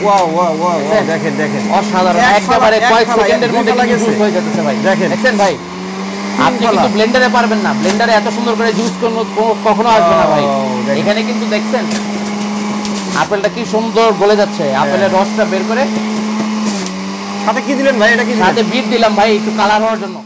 Wow wow wow দেখেন দেখেন অসাধারণ, একেবারে কয়েক সেকেন্ডের মধ্যে জুস হয়ে যাচ্ছে ভাই। দেখেন ভাই, আপনি কিন্তু ব্লেন্ডারে পারবেন না, ব্লেন্ডারে এত সুন্দর করে জুস কখনো আসবে না ভাই। এখানে কিন্তু দেখছেন আপেলটা কি সুন্দর গলে যাচ্ছে, আপেলের রসটা বের করে। সাথে কি দিলেন ভাই? এটা কি দিলেন? সাথে বিট দিলাম ভাই, একটু কালার হওয়ার জন্য।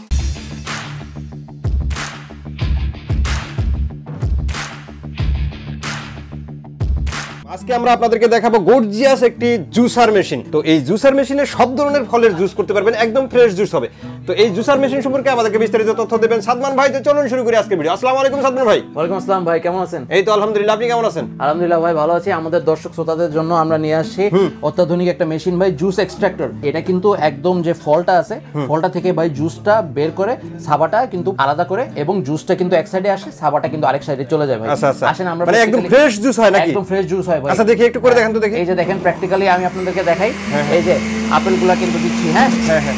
আজকে আমরা আপনাদেরকে দেখাবো গর্জিয়াস একটি জুসার মেশিন। তো এই জুসার মেশিনে সব ধরনের ফলের জুস করতে পারবেন, একদম ফ্রেশ জুস হবে। তো এই জুসার মেশিন সম্পর্কে আমাদেরকে বিস্তারিত তথ্য দেবেন সাদমান ভাই। তো চলুন শুরু করি আজকে ভিডিও। আসসালামু আলাইকুম সাদমান ভাই। ওয়ালাইকুম আসসালাম ভাই, কেমন আছেন? এই তো আলহামদুলিল্লাহ, আপনি কেমন আছেন? আলহামদুলিল্লাহ ভাই, ভালো আছি। আমাদের দর্শক শ্রোতাদের জন্য আমরা নিয়ে আসছি অত্যাধুনিক একটা মেশিন ভাই, জুস এক্সট্রাক্টর। এটা কিন্তু একদম যে ফলটা আছে, ফলটা থেকে ভাই জুসটা বের করে সাবাটা কিন্তু আলাদা করে, এবং জুসটা কিন্তু এক সাইডে আসে, সাবাটা কিন্তু আরেক সাইডে চলে যায় ভাই। আসেন আমরা মানে একদম ফ্রেশ জুস হয় নাকি? একদম ফ্রেশ জুস হয় ভাই। আচ্ছা দেখি একটু করে দেখান তো দেখি। এই যে দেখেন, প্র্যাকটিক্যালি আমি আপনাদেরকে দেখাই। এই যে আপেলগুলা কিন্তু দিচ্ছি। হ্যাঁ হ্যাঁ হ্যাঁ,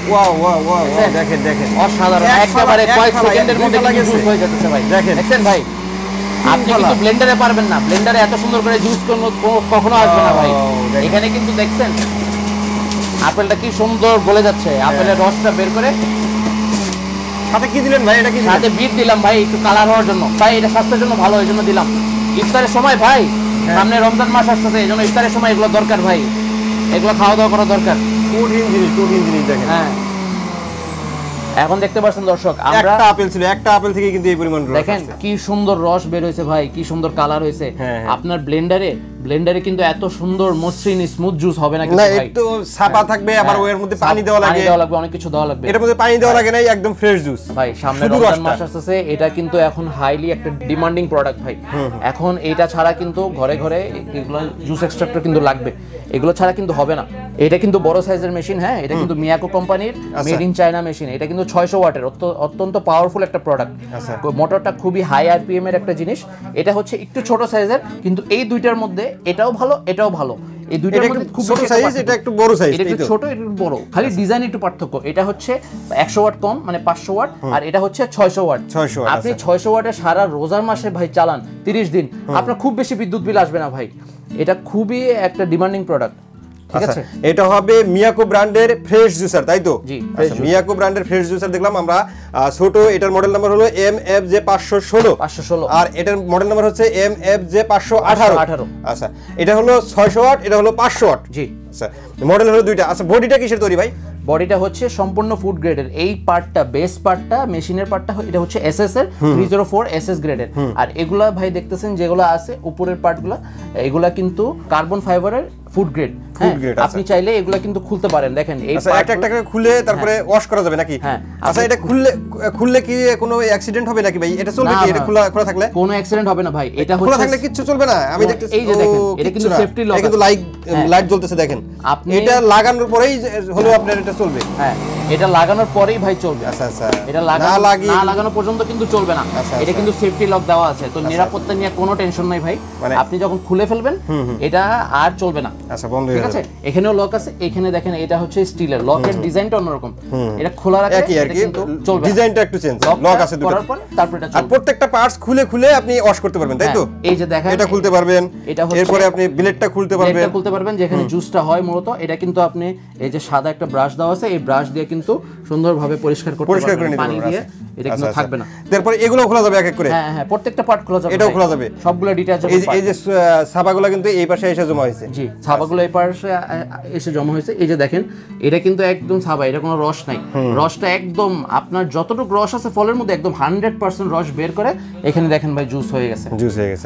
ওয়াও ওয়াও ওয়াও দেখেন দেখেন, অসাধারণ, একেবারে কয়েক সেকেন্ডের মধ্যে জুস হয়ে যাচ্ছে ভাই। দেখেন ভাই, আপনি কিন্তু ব্লেন্ডারে পারবেন না, ব্লেন্ডারে এত সুন্দর করে জুস কখনো আসবে না ভাই। এখানে কিন্তু দেখছেন আপেলটা কি সুন্দর গলে যাচ্ছে, আপেলের রসটা বের করে। সাথে কি দিলেন ভাই? এটা কি দিলেন? সাথে বিট দিলাম ভাই, একটু কালার হওয়ার জন্য ভাই। এটা স্বাস্থ্যের জন্য ভালো, এই জন্য দিলাম। ইফতারের সময় ভাই, সামনে রমজান মাস আসতেছে, এই জন্য ইফতারের সময় এগুলো দরকার ভাই, এগুলো খাওয়া দাওয়া করা দরকার। কঠিন জিনিস দেখেন। হ্যাঁ, এখন দেখতে পাচ্ছেন দর্শক, আমরা একটা আপেল ছিল, একটা আপেল থেকে কিন্তু এই পরিমাণ রস। দেখেন কি সুন্দর রস বের হয়েছে ভাই, কি সুন্দর কালার হয়েছে। আপনার ব্লেন্ডারে কিন্তু এত সুন্দর মসৃণ স্মুথ জুস হবে না কিন্তু ভাই। একটু ছাপা থাকবে, আবার ওর মধ্যে পানি দেওয়া লাগে, অনেক কিছু দেওয়া লাগবে। এর মধ্যে পানি দেওয়া লাগে না, একদম ফ্রেশ জুস ভাই। সামনে রমজান মাস আসছে, এটা কিন্তু এখন হাইলি একটা ডিমান্ডিং প্রোডাক্ট ভাই। এখন এটা ছাড়া কিন্তু ঘরে ঘরে এগুলো জুস এক্সট্রাক্টর কিন্তু লাগবে, এগুলো ছাড়া কিন্তু হবে না। এটা কিন্তু বড় সাইজের মেশিন। হ্যাঁ, এটা কিন্তু মিয়াকো কোম্পানির মেড ইন চায়না মেশিন। এটা কিন্তু 600 ওয়াটের অত্যন্ত পাওয়ারফুল একটা প্রোডাক্ট। মোটরটা খুবই হাই আরপিএম এর একটা জিনিস। এটা হচ্ছে একটু ছোট সাইজের, কিন্তু এই দুইটার মধ্যে এটাও ভালো, এটাও ভালো। এই দুইটার মধ্যে খুব ছোট সাইজ, এটা একটু বড় সাইজ, এটা একটু ছোট, এটা একটু বড়, খালি ডিজাইন একটু পার্থক্য। এটা হচ্ছে 100 ওয়াট কম, মানে 500 ওয়াট, আর এটা হচ্ছে 600 ওয়াট। আপনি 600 ওয়াটে সারা রোজার মাসে ভাই চালান 30 দিন, আপনার খুব বেশি বিদ্যুৎ বিল আসবে না ভাই। এটা খুবই একটা ডিমান্ডিং প্রোডাক্ট। ঠিক আছে, এটা হবে মিয়াকো ব্র্যান্ডের ফ্রেশ জুসার, তাই তো? জি, মিয়াকো ব্র্যান্ডের ফ্রেশ জুসার দেখলাম আমরা। ছোট, এটার মডেল নাম্বার হলো MFJ516, আর এটার মডেল নাম্বার হচ্ছে MFJ518। আচ্ছা, এটা হলো 600 ওয়াট, এটা হলো 500 ওয়াট। জি, আচ্ছা, মডেল হলো দুইটা। আচ্ছা, বডিটা কিসের তৈরি ভাই? বডিটা হচ্ছে সম্পূর্ণ ফুড গ্রেডের। এই পার্টটা, বেস পার্টটা, মেশিনের পার্টটা, এটা হচ্ছে এসএস এর 304 এসএস গ্রেডের। আর এগুলা ভাই দেখতেছেন যেগুলো আছে উপরের পার্টগুলো, এগুলা কিন্তু কার্বন ফাইবারের ফুড গ্রেড। আপনি চাইলে এগুলা কিন্তু খুলতে পারেন। দেখেন এই একটা একটা করে খুলে তারপরে ওয়াশ করা যাবে নাকি? আচ্ছা, এটা খুললে কি কোনো অ্যাক্সিডেন্ট হবে নাকি ভাই? এটা চলবে কি? এটা খোলা থাকলে কোনো অ্যাক্সিডেন্ট হবে না ভাই। এটা হচ্ছে খোলা থাকলে কিচ্ছু চলবে না। আমি দেখতেছি, এই যে দেখেন, এটা কিন্তু সেফটি লক, কিন্তু লাইট জ্বলতেছে দেখেন। আপনি এটা লাগানোর পরেই হলো আপনার এটা চলবে। হ্যাঁ, এটা লাগানোর পরেই ভাই চলবে। আচ্ছা আচ্ছা, এটা লাগানো পর্যন্ত কিন্তু চলবে না। এটা কিন্তু সেফটি লক দেওয়া আছে, তো নিরাপত্তা নিয়ে কোনো টেনশন নাই ভাই। আপনি যখন খুলে ফেলবেন এটা আর চলবে না। আচ্ছা, বন্ধ হয়ে গেছে। এখানেও লক আছে, এখানে দেখেন এটা হচ্ছে স্টিলের, লকের ডিজাইনটা অন্যরকম। এটা খোলা রাখলে এটা কিন্তু চলবে, ডিজাইনটা একটু চেঞ্জ, লক আছে দুটো। তারপর এটা চলবে। আর প্রত্যেকটা পার্টস খুলে আপনি ওয়াশ করতে পারবেন, তাই তো? এই যে দেখেন, এটা খুলতে পারবেন, এরপরে আপনি ব্লেডটা খুলতে পারবেন, যেখানে জুসটা হয় মূলত। এটা কিন্তু আপনি এই যে সাদা একটা ব্রাশ দেওয়া আছে, এই ব্রাশ দিয়ে কিন্তু সুন্দরভাবে পরিষ্কার করতে পারবেন পানি দিয়ে। এটা কিন্তু থাকবে না। তারপরে এগুলো খোলা যাবে এক এক করে? হ্যাঁ, প্রত্যেকটা পার্ট খোলা যাবে, এটাও খোলা যাবে, সবগুলো ডিটাচেবল। এই যে ছাপাগুলো কিন্তু এই পাশে এসে জমা হয়েছে। জি, ছাপাগুলো এই পাশে এসে জমা হয়েছে। এই যে দেখেন, এটা কিন্তু একদম ছাপা, এটা কোনো রস নাই। রসটা একদম আপনার যতটুকু রস আছে ফলের মধ্যে একদম 100% রস বের করে এখানে দেখেন ভাই জুস হয়ে গেছে।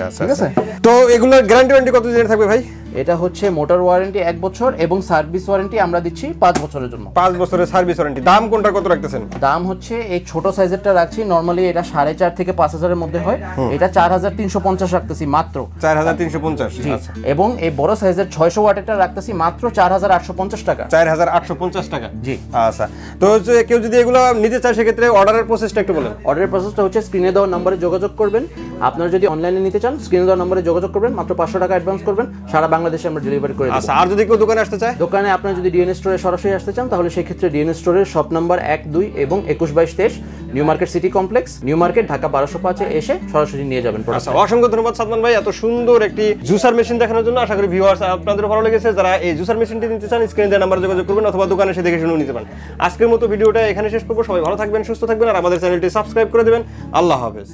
আচ্ছা, ঠিক আছে। তো এগুলোর গ্যারান্টি ওয়ারেন্টি কত দিনের থাকবে ভাই? এটা হচ্ছে মোটর ওয়ারেন্টি 1 বছর, এবং সার্ভিস ওয়ারেন্টি আমরা দিচ্ছি 5 বছরের জন্য। 5 বছরের সার্ভিস ওয়ারেন্টি। দাম কোনটা কত রাখতেছেন? দাম হচ্ছে এই ছোট সাইজেরটা রাখছি, নরমালি এটা 4.5 থেকে 5,000 এর মধ্যে হয়। এটা 4,350 রাখতেছি মাত্র। 4,350। আচ্ছা, এবং এই বড় সাইজের 600 ওয়াটেরটা রাখতেছি মাত্র 4,850 টাকা। 4,850 টাকা। জি, আচ্ছা। তো কেউ যদি এগুলো নিতে চায় সেক্ষেত্রে অর্ডারের প্রসেসটা একটু বলেন। অর্ডারের প্রসেসটা হচ্ছে স্ক্রিনে দেওয়া নম্বরে যোগাযোগ করবেন। আপনারা যদি অনলাইনে নিতে চান স্ক্রিনে দেওয়া নম্বরে যোগাযোগ করবেন, মাত্র 500 টাকা অ্যাডভান্স করবেন, সারা বাংলাদেশ বাংলাদেশে আমরা ডেলিভারি করে দেব। আচ্ছা, আর যদি কেউ দোকানে আসতে চায়? দোকানে আপনারা যদি ডিএনএ স্টোরে সরাসরি আসতে চান তাহলে সেই ক্ষেত্রে ডিএনএ স্টোরের শপ নাম্বার 1, 2 এবং 21, 22, 23 new market city complex, new market, Dhaka 1205 এসে সরাসরি নিয়ে যাবেন। আচ্ছা, অসংখ্য ধন্যবাদ সাদমান ভাই এত সুন্দর একটি জুসার মেশিন দেখানোর জন্য। আশা করি ভিউয়ার্স আপনাদের ভালো লেগেছে। যারা এই জুসার মেশিনটি নিতে চান স্ক্রিনে দেওয়া নাম্বারে যোগাযোগ করবেন অথবা দোকানে এসে দেখে শুনে নিতে পারেন। আজকের মতো ভিডিওটা এখানে শেষ করবো। সবাই ভালো থাকবেন, সুস্থ থাকবেন আর আমাদের চ্যানেলটি সাবস্ক্রাইব করে দেবেন। আল্লাহ হাফেজ।